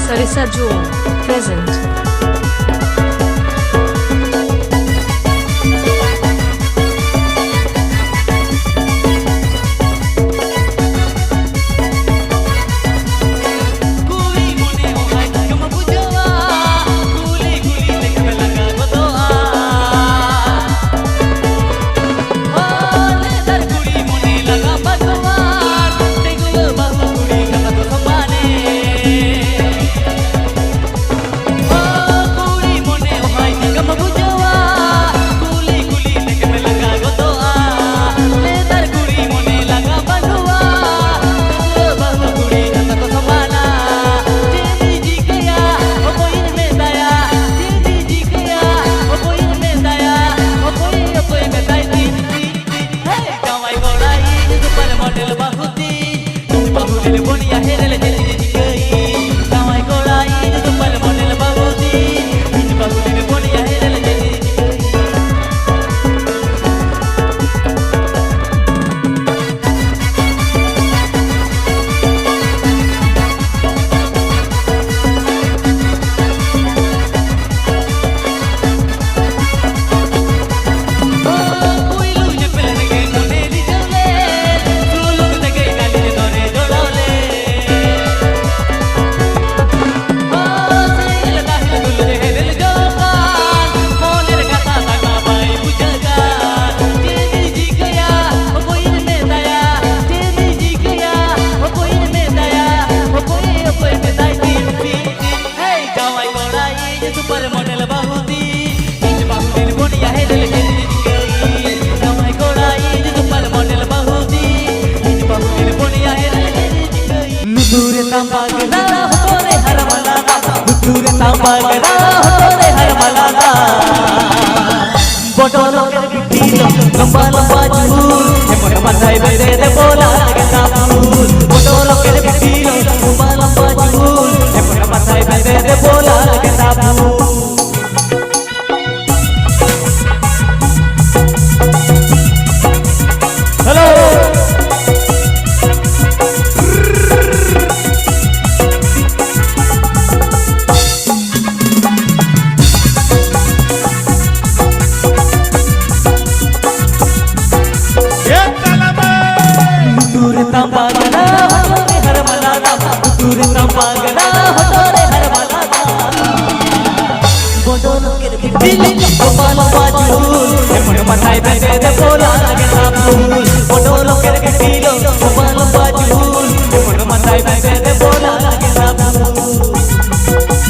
Sarisa Jewel, present. Tambah gerah hore har malada bodoh बिटिलो Gopal बाजूल मन मथाय बेदे दे बोला लगे ना फूल फोटो लोकेर बिटिलो गोपाल बाजूल मन मथाय बेदे दे बोला लगे ना फूल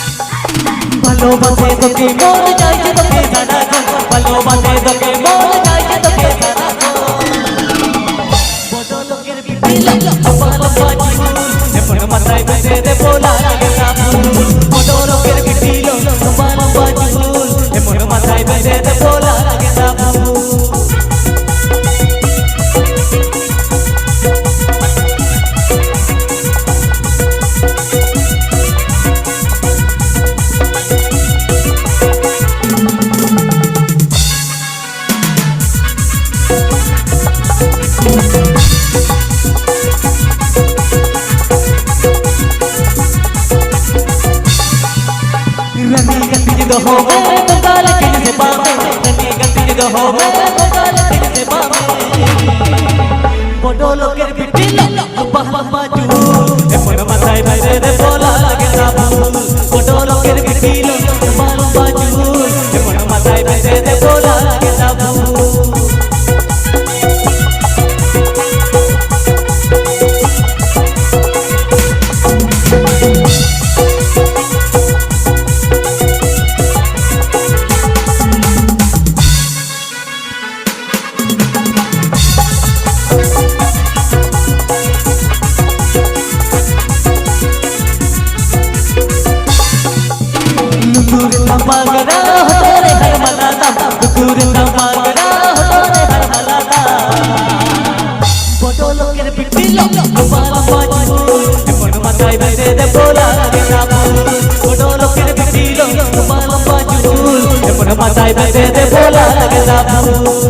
बलो बसे तो के मोर जाए तो के सारा को बलो बसे तो के मोर जाए तो के सारा को फोटो लोकेर बिटिलो गोपाल बाजूल मन मथाय बेदे दे बोला लगे ना फूल फोटो लोकेर बिटिलो गोपाल बाजूल मन मथाय बेदे दे बोला लगे ना फूल रनी गति दो हो गए तो गाल किन से बामे रनी गति दो हो गए तो गाल किन से बामे फोटो लोकेर बिटिलो गोपाल बाजूल मन मथाय बेदे दे बोला लगे ना फूल फोटो लोकेर बिटिलो गोपाल बाजूल मन मथाय बेदे दे बोला लगे ना फूल मांगना हो तोरे हर मनाता दूर न मांगना हो तोरे हर मनाता फोटो लोकेर बिटिलो गोपाल बाजूल मन मथाय बेदे दे बोला लगे ना फूल फोटो लोकेर बिटिलो गोपाल बाजूल मन मथाय बेदे दे बोला लगे ना फूल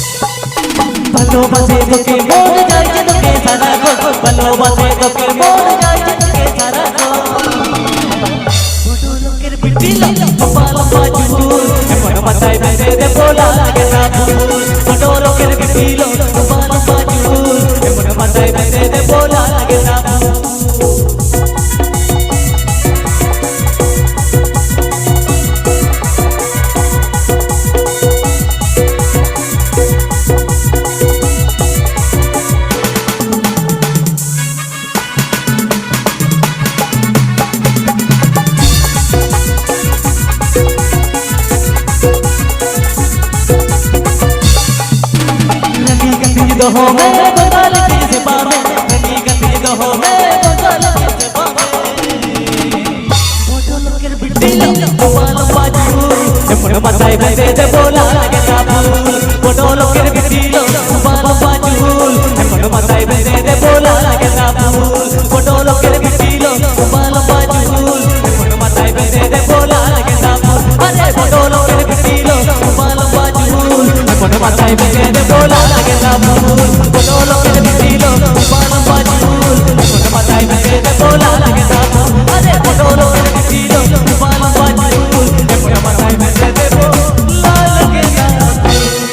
बलो बसे तो के मोर जाए तो के सारा को बलो बसे तो के मोर जाए तो के सारा को फोटो लोकेर बिटिलो गोपाल बाजूल मन मथाय बेदे दे बोला लगे ना फूल फोटो लोकेर बिटिलो गोपाल बाजूल मन मथाय बेदे दे बोला लगे ना फूल दो हो गए तो गाल किन से बामे रनी गति दो हो गए तो गाल किन से बामे फोटो लोकेर बिटिलो गोपाल बाजूल मन मथाय बेदे दे बोला लगे ना फूल फोटो लोकेर बिटिलो गोपाल बाजूल मन मथाय बेदे दे बोला लगे ना फूल फोटो लोकेर बिटिलो गोपाल बाजूल मन मथाय बेदे दे बोला लगे ना फूल अरे फोटो लोकेर बिटिलो गोपाल बाजूल मन मथाय बेदे दे बोला लगे ना फूल फोटो लोकेर बिटिलो गोपाल बाजूल मन मथाय बेदे दे बोला लगे ना फूल अरे फोटो लोकेर बिटिलो गोपाल बाजूल मन मथाय बेदे दे बोला लगे ना फूल।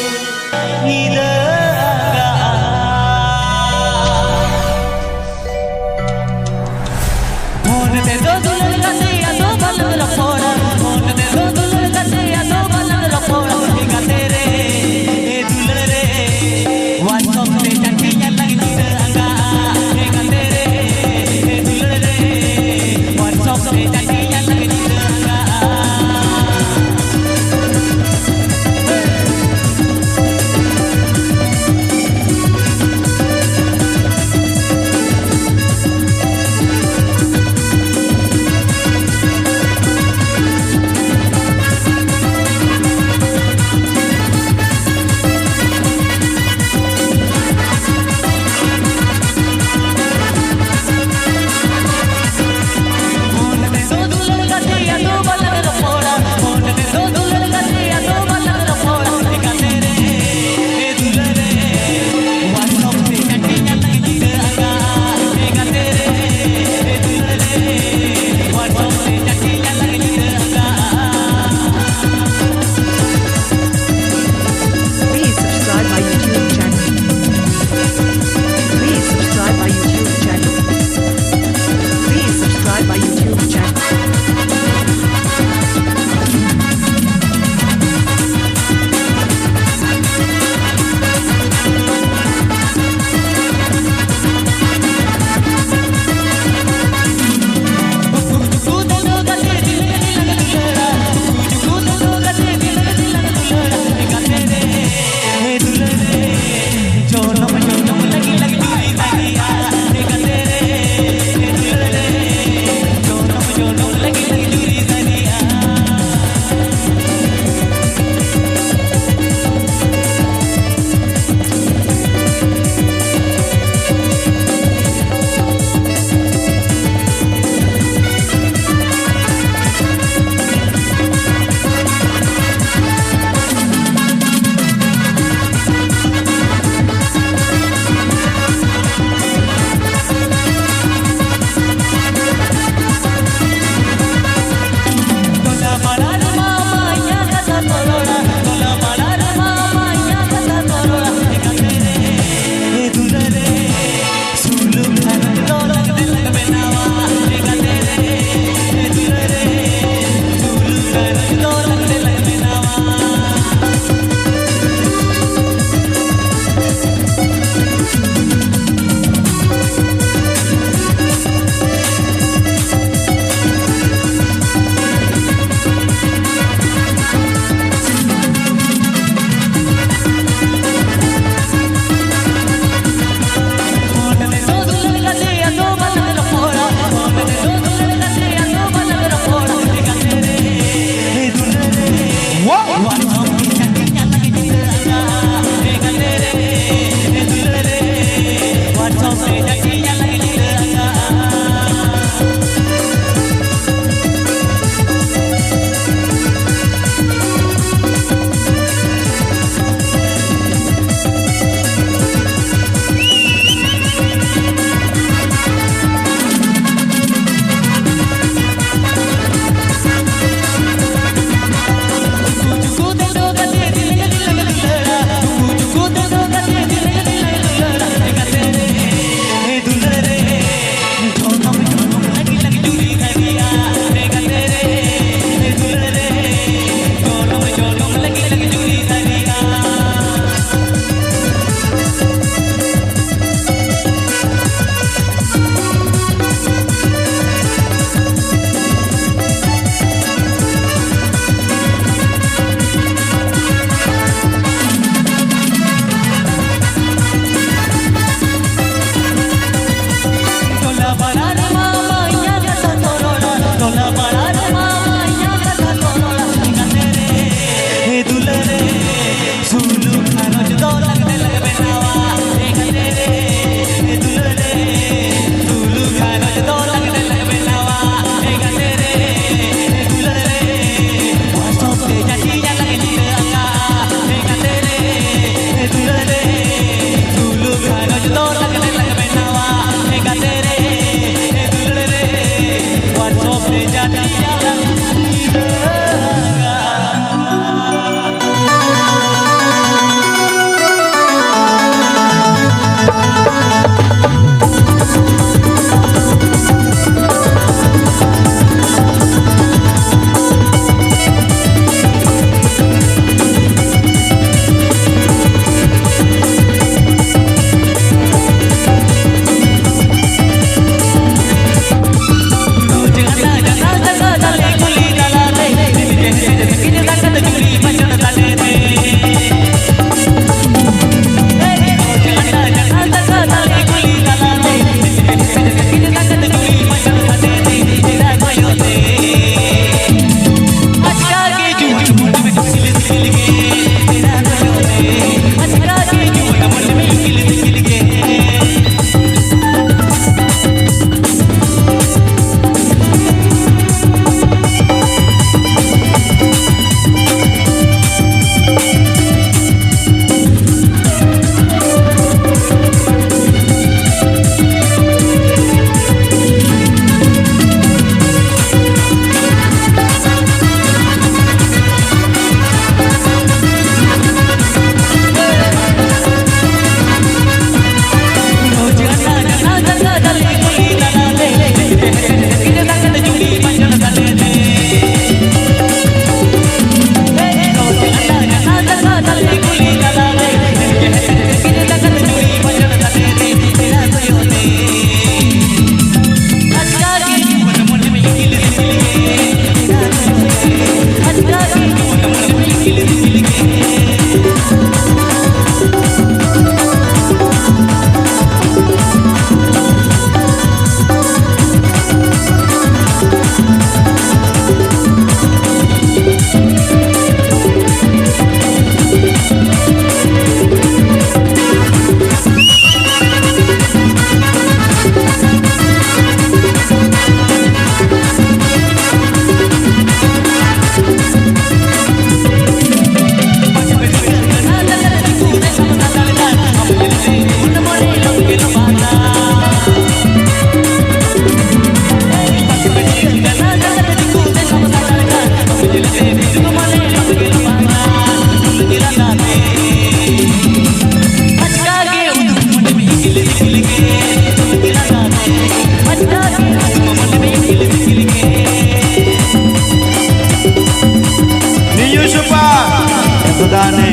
रजदाने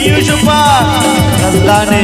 यूसुफा रजदाने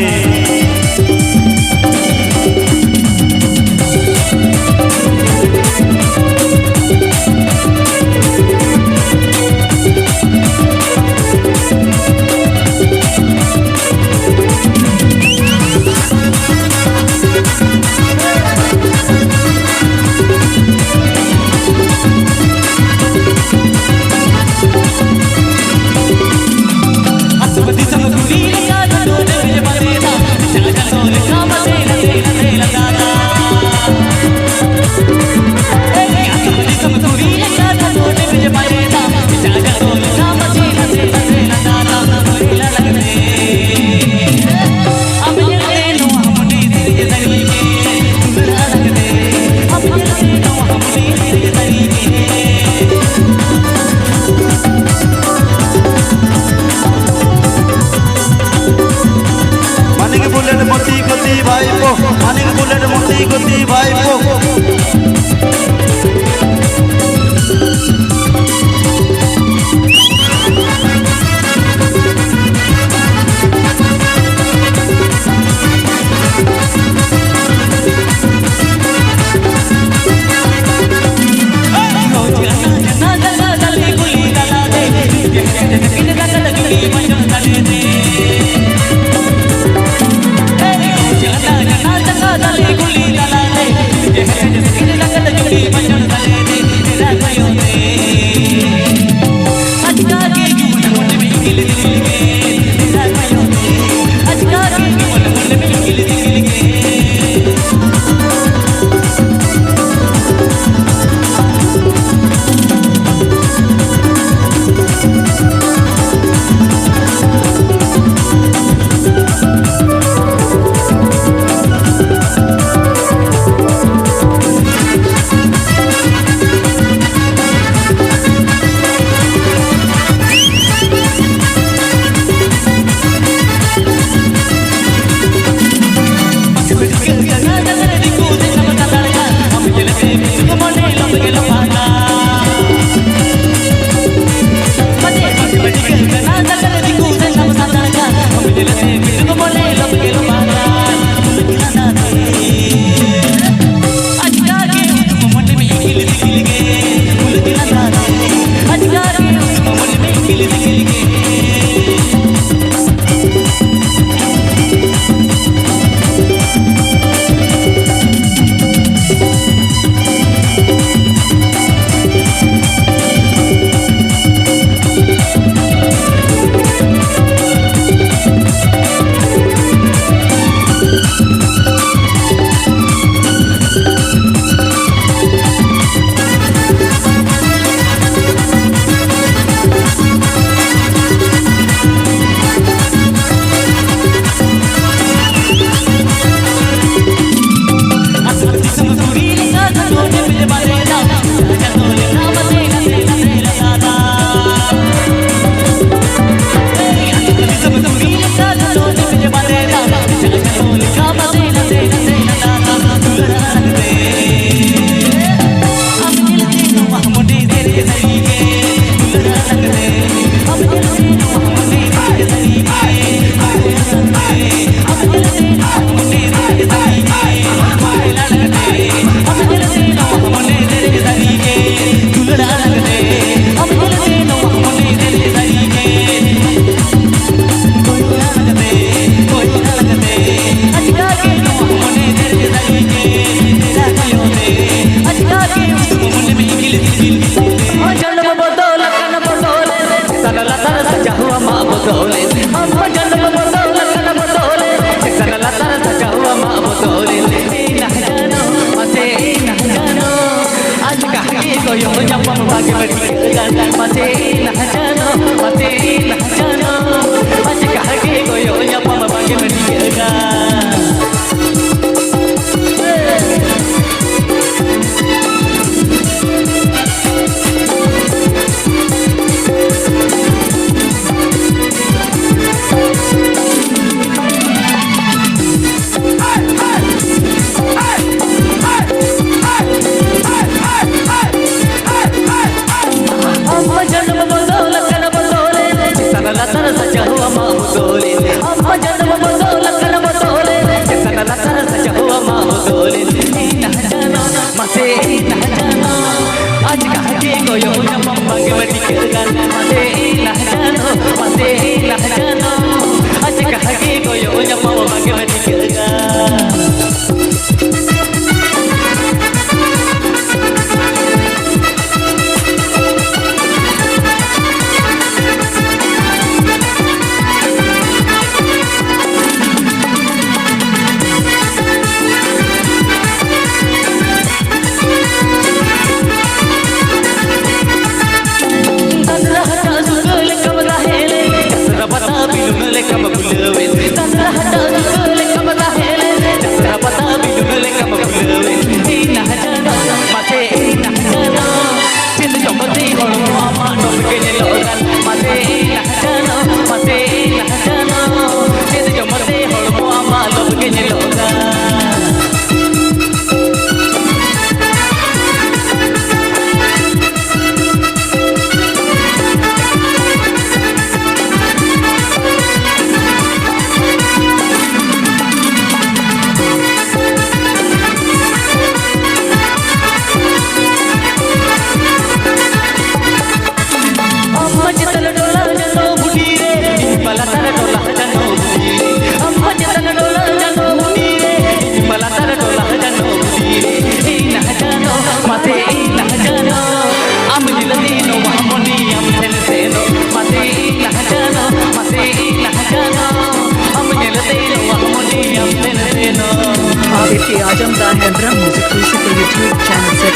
के आजम दा है ड्रम म्यूजिक म्यूजिक के यूट्यूब चैनल से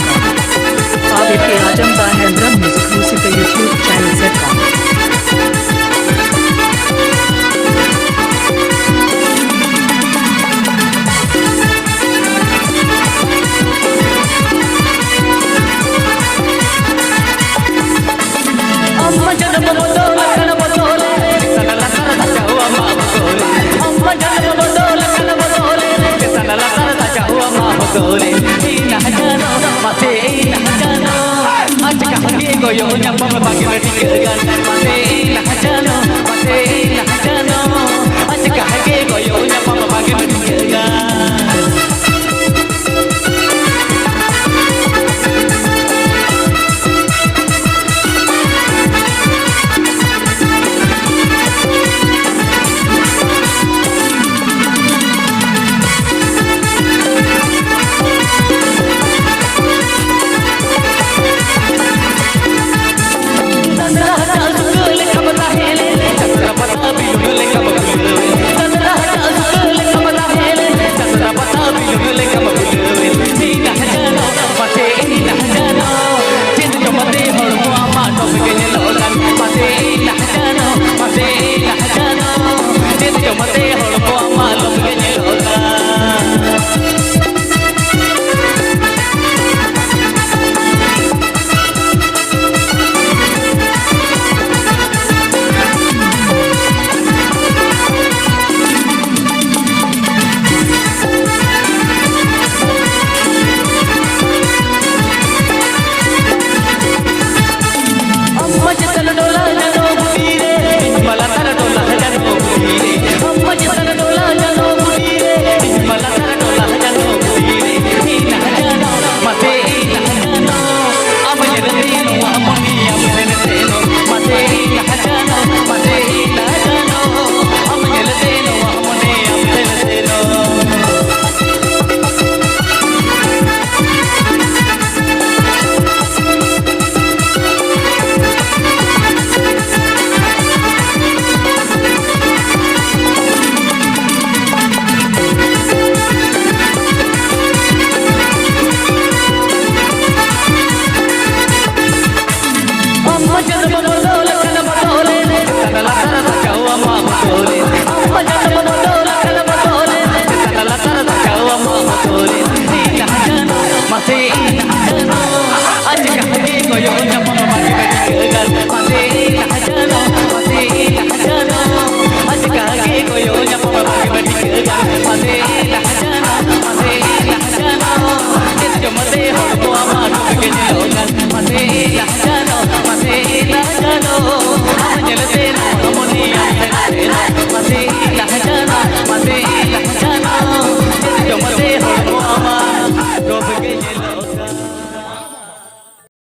आप के आजम दा है ड्रम म्यूजिक म्यूजिक के यूट्यूब चैनल से अम्मा जन्म बदोल कन बदोले सनला सर जाऊ अम्मा बदोले अम्मा जन्म बदोल कन बदोले सनला सर जाऊ अम्मा बदोले ना जानो माते ना जानो आज कहानी को यो न्याम पागे लटी के गान माते ना जानो माते ना